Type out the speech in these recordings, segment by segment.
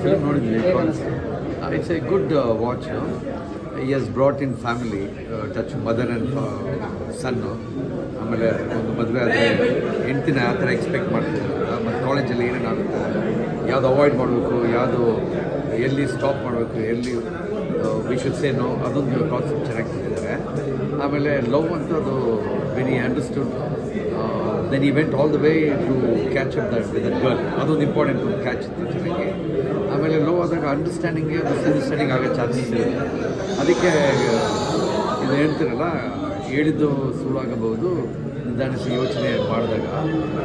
Film ನೋಡಿದ್ವಿ. It's a good watch. ಈ has brought in family touch mother and son. ಆಮೇಲೆ ಒಂದು ಮದುವೆ ಆದರೆ ಹೆಂಡ್ತಿನ ಯಾವ ಥರ ಎಕ್ಸ್ಪೆಕ್ಟ್ ಮಾಡ್ತಿದ್ದಾರೆ ಅಂತ, ಮತ್ತು ಕಾಲೇಜಲ್ಲಿ ಏನೇನಾಗುತ್ತೆ, ಯಾವುದು ಅವಾಯ್ಡ್ ಮಾಡಬೇಕು, ಯಾವುದು ಎಲ್ಲಿ ಸ್ಟಾಪ್ ಮಾಡಬೇಕು, ಎಲ್ಲಿ ವಿ ಶುಡ್ ಸೇ ನೋ, ಅದೊಂದು ಕಾನ್ಸೆಪ್ಟ್ ಚೆನ್ನಾಗಿ ಕೊಟ್ಟಿದ್ದಾರೆ. ಆಮೇಲೆ ಲವ್ ಅಂತ ಅದು when he understood then he went all the way to catch up that with that girl. ಅದೊಂದು ಇಂಪಾರ್ಟೆಂಟ್ ಒಂದು ಕ್ಯಾಚ್ ಇತ್ತು ಚೆನ್ನಾಗಿ. ಆಮೇಲೆ ಲವ್ ಆದಾಗ ಅಂಡರ್ಸ್ಟ್ಯಾಂಡಿಂಗ್ಗೆ ಮಿಸ್ಅಂಡರ್ಸ್ಟ್ಯಾಂಡಿಂಗ್ ಆಗೋ ಚಾನ್ಸಸ್ ಇರುತ್ತೆ. ಅದಕ್ಕೆ ಇದು ಹೇಳ್ತಿರಲ್ಲ, ಹೇಳಿದ್ದು ಸುಳ್ಳಾಗಬಹುದು, ನಿಧಾನಿಸಿ ಯೋಚನೆ ಮಾಡಿದಾಗ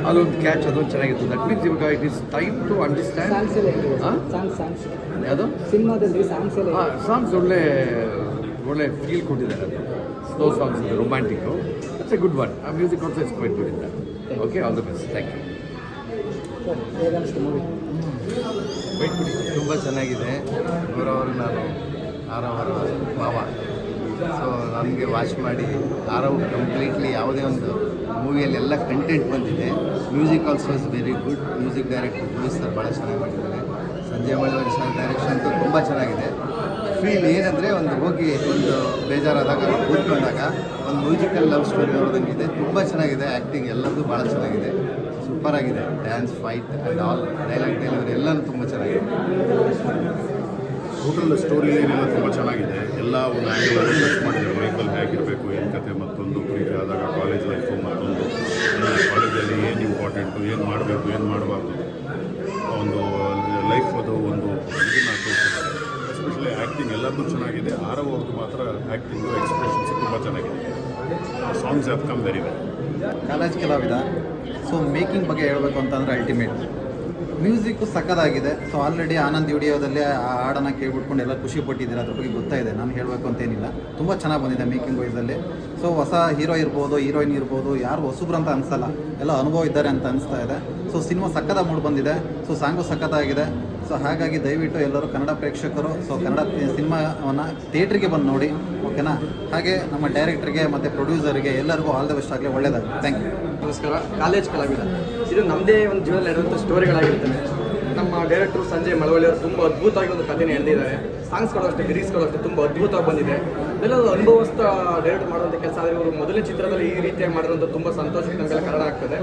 ಅದೊಂದು ಕ್ಯಾಚ್, ಅದೊಂದು ಚೆನ್ನಾಗಿತ್ತು. ದಟ್ ಮೀನ್ಸ್ ಇವಾಗ it is time to understand. ಯಾವುದು ಸಾಂಗ್ಸ್ ಒಳ್ಳೆ ಫೀಲ್ ಕೊಟ್ಟಿದ್ದಾರೆ. ಅದು ಸ್ಲೋ ಸಾಂಗ್ಸ್ ಇದೆ, romantic. It's a good one. ಆ music also is quite good ಇದ್ದಾರೆ. Okay, all the best. Thank you. ತುಂಬ ಚೆನ್ನಾಗಿದೆ. ಅವರವರು ನಾನು ಆರವರ ಮಾವ. ಸೊ ನನಗೆ ವಾಚ್ ಮಾಡಿ ಆರವ್ ಕಂಪ್ಲೀಟ್ಲಿ ಯಾವುದೇ ಒಂದು ಮೂವಿಯಲ್ಲಿ ಎಲ್ಲ ಕಂಟೆಂಟ್ ಬಂದಿದೆ. Music also is very good. Music director ಪುಲೀಸ್ ಸರ್ ಭಾಳ ಚೆನ್ನಾಗಿ ಮಾಡಿದ್ದಾರೆ. ಸಂಜಯ್ ಮಳವಳ್ಳಿ ಸರ್ ಡೈರೆಕ್ಷನ್ ಅಂತೂ ತುಂಬ ಚೆನ್ನಾಗಿದೆ. ಫೀಲ್ ಏನಂದರೆ ಒಂದು ಹೋಗಿ ಒಂದು ಬೇಜಾರಾದಾಗ ಕೂತ್ಕೊಂಡಾಗ ಒಂದು ಮ್ಯೂಸಿಕಲ್ ಲವ್ ಸ್ಟೋರಿ ನೋಡೋದಂಗಿದೆ. ತುಂಬ ಚೆನ್ನಾಗಿದೆ. ಆ್ಯಕ್ಟಿಂಗ್ ಎಲ್ಲರದ್ದು ಭಾಳ ಚೆನ್ನಾಗಿದೆ. ಸೂಪರಾಗಿದೆ. Dance, fight and all, dialogue delivery ಎಲ್ಲನೂ ತುಂಬ ಚೆನ್ನಾಗಿದೆ. ಟೋಟಲ್ ಸ್ಟೋರಿ ಏನೆಲ್ಲ ತುಂಬ ಚೆನ್ನಾಗಿದೆ. ಎಲ್ಲ ಒಂದು ಆ್ಯಂಗಲ್ ಟಚ್ ಮಾಡಿದ್ದಾರೆ. ಲೈಫಲ್ಲಿ ಹೇಗಿರಬೇಕು, ಏನು ಕತೆ, ಮತ್ತೊಂದು ಪ್ರೀತಿ ಆದಾಗ ಕಾಲೇಜ್ ಲೈಫು, ಮತ್ತೊಂದು ಕಾಲೇಜಲ್ಲಿ ಏನು ಇಂಪಾರ್ಟೆಂಟು, ಏನು ಮಾಡಬೇಕು, ಏನು ಮಾಡಬಾರ್ದು, ಒಂದು ಲೈಫ್ ಅದು ಒಂದು ಇದನ್ನು ತೋರಿಸಿದ್ದಾರೆ. ಎಸ್ಪೆಷಲಿ ಆ್ಯಕ್ಟಿಂಗ್ ಎಲ್ಲರದ್ದು ಚೆನ್ನಾಗಿದೆ. ಆರವ್ ಅವ್ರದ್ದು ಮಾತ್ರ ಆ್ಯಕ್ಟಿಂಗು ಎಕ್ಸ್ಪ್ರೆಷನ್ಸ್ ತುಂಬ ಚೆನ್ನಾಗಿದೆ. Songs have come very well. College ಕಲಾವಿದ. ಸೊ ಮೇಕಿಂಗ್ ಬಗ್ಗೆ ಹೇಳಬೇಕು ಅಂತಂದರೆ ಅಲ್ಟಿಮೇಟ್ ಮ್ಯೂಸಿಕ್ಕು ಸಕ್ಕದಾಗಿದೆ. ಸೊ ಆಲ್ರೆಡಿ ಆನಂದ್ ವಿಡಿಯೋದಲ್ಲಿ ಆ ಹಾಡನ್ನು ಕೇಳ್ಬಿಟ್ಕೊಂಡು ಎಲ್ಲ ಖುಷಿ ಪಟ್ಟಿದ್ದೀರ, ಅದ್ರ ಬಗ್ಗೆ ಗೊತ್ತಾಯಿದೆ. ನಾನು ಹೇಳಬೇಕು ಅಂತೇನಿಲ್ಲ. ತುಂಬ ಚೆನ್ನಾಗಿ ಬಂದಿದೆ ಮೇಕಿಂಗ್ ವೈಸಲ್ಲಿ. ಸೊ ಹೊಸ ಹೀರೋ ಇರ್ಬೋದು, ಹೀರೋಯಿನ್ ಇರ್ಬೋದು, ಯಾರು ಹೊಸಬ್ರು ಅಂತ ಅನಿಸಲ್ಲ, ಎಲ್ಲ ಅನುಭವ ಇದ್ದಾರೆ ಅಂತ ಅನಿಸ್ತಾ ಇದೆ. ಸೊ ಸಿನಿಮಾ ಸಕ್ಕದಾಗಿ ಮೂಡಿ ಬಂದಿದೆ. ಸೊ ಸಾಂಗು ಸಕ್ಕತ್ತಾಗಿದೆ. ಸೊ ಹಾಗಾಗಿ ದಯವಿಟ್ಟು ಎಲ್ಲರೂ ಕನ್ನಡ ಪ್ರೇಕ್ಷಕರು ಕನ್ನಡ ಸಿನಿಮಾವನ್ನು ಥಿಯೇಟ್ರಿಗೆ ಬಂದು ನೋಡಿ, ಓಕೆನಾ? ಹಾಗೆ ನಮ್ಮ ಡೈರೆಕ್ಟ್ರಿಗೆ ಮತ್ತು ಪ್ರೊಡ್ಯೂಸರ್ಗೆ ಎಲ್ಲರಿಗೂ ಆಲ್ ದ ಬೆಸ್ಟ್ ಆಗಲಿ. ಒಳ್ಳೆಯದಾಗಲಿ. Thank you. ನಮಸ್ಕಾರ. ಕಾಲೇಜ್ ಕಲಾವಿದ ಇದು ನಮ್ಮದೇ ಒಂದು ಜೀವನದಲ್ಲಿ ನಡೆಯುವಂಥ ಸ್ಟೋರಿಗಳಾಗಿರ್ತವೆ. ನಮ್ಮ ಡೈರೆಕ್ಟ್ರು ಸಂಜಯ್ ಮಳವಳ್ಳಿ ಅವರು ತುಂಬ ಅದ್ಭುತವಾಗಿ ಒಂದು ಕಥೆನ ಎಳೆದಿದ್ದಾರೆ. ಸಾಂಗ್ಸ್ಗಳು ಅಷ್ಟೇ, ಲಿರಿಕ್ಸ್ಗಳು ಅಷ್ಟೇ ತುಂಬ ಅದ್ಭುತವಾಗಿ ಬಂದಿದೆ. ಇದೆಲ್ಲ ಅನುಭವಸ್ಥ ಡೈರೆಕ್ಟ್ ಮಾಡುವಂಥ ಕೆಲಸ. ಆದರೆ ಇವರು ಮೊದಲನೇ ಚಿತ್ರದಲ್ಲಿ ಈ ರೀತಿಯಾಗಿ ಮಾಡಿರೋಂಥ ತುಂಬ ಸಂತೋಷಕ್ಕೆ ನಮಗೆಲ್ಲ ಕಾರಣ ಆಗ್ತದೆ.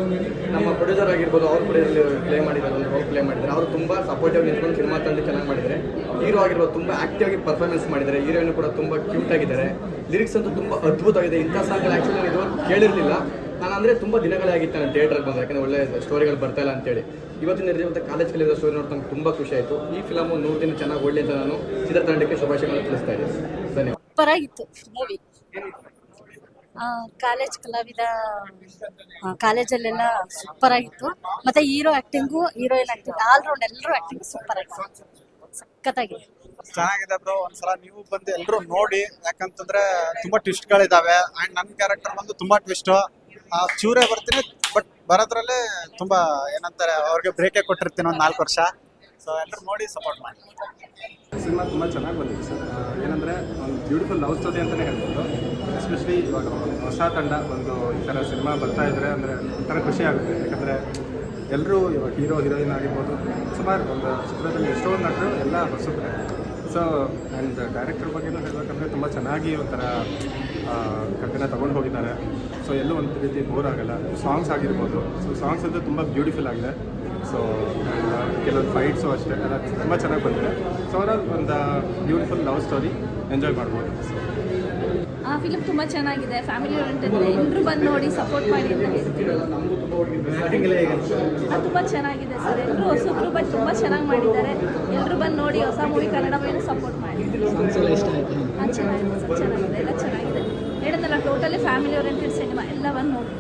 ನಮ್ಮ ಪ್ರೊಡ್ಯೂಸರ್ ಆಗಿರ್ಬೋದು, ಅವರು ಕೂಡ ಇದರಲ್ಲಿ ಪ್ಲೇ ಮಾಡಿದ್ದಾರೆ, ಒಂದು ರೋಲ್ ಪ್ಲೇ ಮಾಡಿದ್ದಾರೆ. ಅವರು ತುಂಬ ಸಪೋರ್ಟಿವ್ ನಿಂತ್ಕೊಂಡು ಸಿನಿಮಾ ತಂದು ಚೆನ್ನಾಗಿ ಮಾಡಿದ್ದಾರೆ. ಹೀರೋ ಆಗಿರ್ಬೋದು ತುಂಬ ಆ್ಯಕ್ಟಿವ್ ಆಗಿ ಪರ್ಫಾರ್ಮೆನ್ಸ್ ಮಾಡಿದ್ದಾರೆ. ಹೀರೋಯಿನ್ ಕೂಡ ತುಂಬ ಕ್ಯೂಟ್ ಆಗಿದ್ದಾರೆ. ಲಿರಿಕ್ಸ್ ಅಂತೂ ತುಂಬ ಅದ್ಭುತವಾಗಿದೆ. ಇಂಥ ಸಾಂಗ್ಗಳು ಆ್ಯಕ್ಚುಲಿ ನಾನು ಇದು ಕೇಳಿರಲಿಲ್ಲ. ನಾನು ಅಂದರೆ ತುಂಬ ದಿನಗಳೇ ಆಗಿತ್ತು ನಾನು ಥಿಯೇಟ್ರಿಗೆ ಬಂದು, ಯಾಕಂದರೆ ಒಳ್ಳೆ ಸ್ಟೋರಿಗಳು ಬರ್ತಾಯಿಲ್ಲ ಅಂತೇಳಿ. ಇವತ್ತಿನ ನಡೆಯುವಂಥ ಕಾಲೇಜ್ ಕಲಿಯೋದ ಸ್ಟೋರಿ ನೋಡಿ ನಂಗೆ ತುಂಬ ಖುಷಿ ಆಯಿತು. ಈ ಫಿಲಮು 100 ದಿನ ಚೆನ್ನಾಗಿ ಓಡಲಿ ಅಂತ ನಾನು ಚಿತ್ರತಂಡಕ್ಕೆ ಶುಭಾಶಯಗಳನ್ನು ತಿಳಿಸ್ತಾ ಇದ್ದೀನಿ. ಧನ್ಯವಾದ. ಸೂಪರಾಗಿತ್ತು ಮೂವಿ. ಕಾಲೇಜ್ ಕಲಾವಿದ ಕಾಲೇಜಲ್ಲೆಲ್ಲ ಸೂಪರಾಗಿತ್ತು. ಮತ್ತು hero acting, heroine acting, all-round ಎಲ್ಲರೂ ಆ್ಯಕ್ಟಿಂಗ್ ಸೂಪರಾಗಿತ್ತು. ಸಖತ್ತಾಗಿದೆ. ಚೆನ್ನಾಗಿದೆ ಬ್ರೋ. ಒಂದ್ಸಲ ನೀವು ಬಂದು ಎಲ್ಲರೂ ನೋಡಿ. ಯಾಕಂತಂದ್ರೆ ತುಂಬಾ ಟ್ವಿಸ್ಟ್ಗಳಿದಾವೆ. ಆ್ಯಂಡ್ ನನ್ನ ಕ್ಯಾರೆಕ್ಟರ್ ಬಂದು ತುಂಬಾ ಟ್ವಿಸ್ಟು. ಚೂರೇ ಬರ್ತೀನಿ, ಬಟ್ ಬರೋದ್ರಲ್ಲೇ ತುಂಬಾ ಏನಂತಾರೆ, ಅವ್ರಿಗೆ ಬ್ರೇಕೇ ಕೊಟ್ಟಿರ್ತೀನಿ ಒಂದು 4 ವರ್ಷ. ಸೊ ಎಲ್ಲರೂ ನೋಡಿ ಸಪೋರ್ಟ್ ಮಾಡಿ. ಸಿನಿಮಾ ತುಂಬ ಚೆನ್ನಾಗಿ ಬಂದಿದೆ ಸರ್. ಏನಂದರೆ ಒಂದು ಬ್ಯೂಟಿಫುಲ್ ಲವ್ ಸ್ಟೋರಿ ಅಂತಲೇ ಹೇಳ್ಬೋದು. ಎಸ್ಪೆಷಲಿ ಇವಾಗ ಹೊಸ ತಂಡ ಒಂದು ಈ ಥರ ಸಿನಿಮಾ ಬರ್ತಾ ಇದ್ದರೆ ಅಂದರೆ ಒಂಥರ ಖುಷಿ ಆಗುತ್ತೆ. ಯಾಕಂದರೆ ಎಲ್ಲರೂ ಇವಾಗ ಹೀರೋ ಹೀರೋಯಿನ್ ಆಗಿರ್ಬೋದು, ಸುಮಾರು ಒಂದು ಚಿತ್ರದಲ್ಲಿ ಎಷ್ಟೊಂದು ನಟರು ಎಲ್ಲ ಹೊಸಬ್ರೆ. ಸೊ ಆ್ಯಂಡ್ ಡೈರೆಕ್ಟರ್ ಬಗ್ಗೆನೂ ಹೇಳಬೇಕಂದ್ರೆ ತುಂಬ ಚೆನ್ನಾಗಿ ಒಂಥರ ಕಥೆನ ತೊಗೊಂಡು ಹೋಗಿದ್ದಾರೆ. ಸೊ ಎಲ್ಲೂ ಒಂದು ರೀತಿ ಬೋರ್ ಆಗೋಲ್ಲ. ಸಾಂಗ್ಸ್ ಆಗಿರ್ಬೋದು, ಸೊ ಸಾಂಗ್ಸ್ ಅಂತೂ ತುಂಬ ಬ್ಯೂಟಿಫುಲ್ ಆಗಿದೆ. ಸೊ ಕೆಲವೊಂದು ಫೈಟ್ಸು ಅಷ್ಟೇ ಎಲ್ಲ ತುಂಬ ಚೆನ್ನಾಗಿ ಬಂದಿದೆ. ಸೊ ಅವರಲ್ಲಿ ಒಂದು ಬ್ಯೂಟಿಫುಲ್ ಲವ್ ಸ್ಟೋರಿ ಎಂಜಾಯ್ ಮಾಡ್ಬೋದು. ಆ ಫಿಲಮ್ ತುಂಬ ಚೆನ್ನಾಗಿದೆ. ಫ್ಯಾಮಿಲಿ ಓರಿಯೆಂಟೆಡ್, ಎಲ್ಲರೂ ಬಂದು ನೋಡಿ ಸಪೋರ್ಟ್ ಮಾಡಿ ಅಂತ ಹೇಳ್ತೀವಿ. ತುಂಬ ಚೆನ್ನಾಗಿದೆ ಸರ್. ಎಲ್ಲರೂ ಹೊಸಬ್ರು ಬಟ್ ತುಂಬ ಚೆನ್ನಾಗಿ ಮಾಡಿದ್ದಾರೆ. ಎಲ್ಲರೂ ಬಂದು ನೋಡಿ, ಹೊಸ ಮೂವಿ ಕನ್ನಡ ಮೇಲೆ ಸಪೋರ್ಟ್ ಮಾಡಿ. ಚೆನ್ನಾಗಿದೆ ಸರ್, ಚೆನ್ನಾಗಿದೆ, ಎಲ್ಲ ಚೆನ್ನಾಗಿದೆ. ಹೇಳಿದ್ನಲ್ಲ, ಟೋಟಲಿ ಫ್ಯಾಮಿಲಿ ಓರಿಯೆಂಟೆಡ್ ಸಿನಿಮಾ. ಎಲ್ಲ ಬಂದು ನೋಡಿ.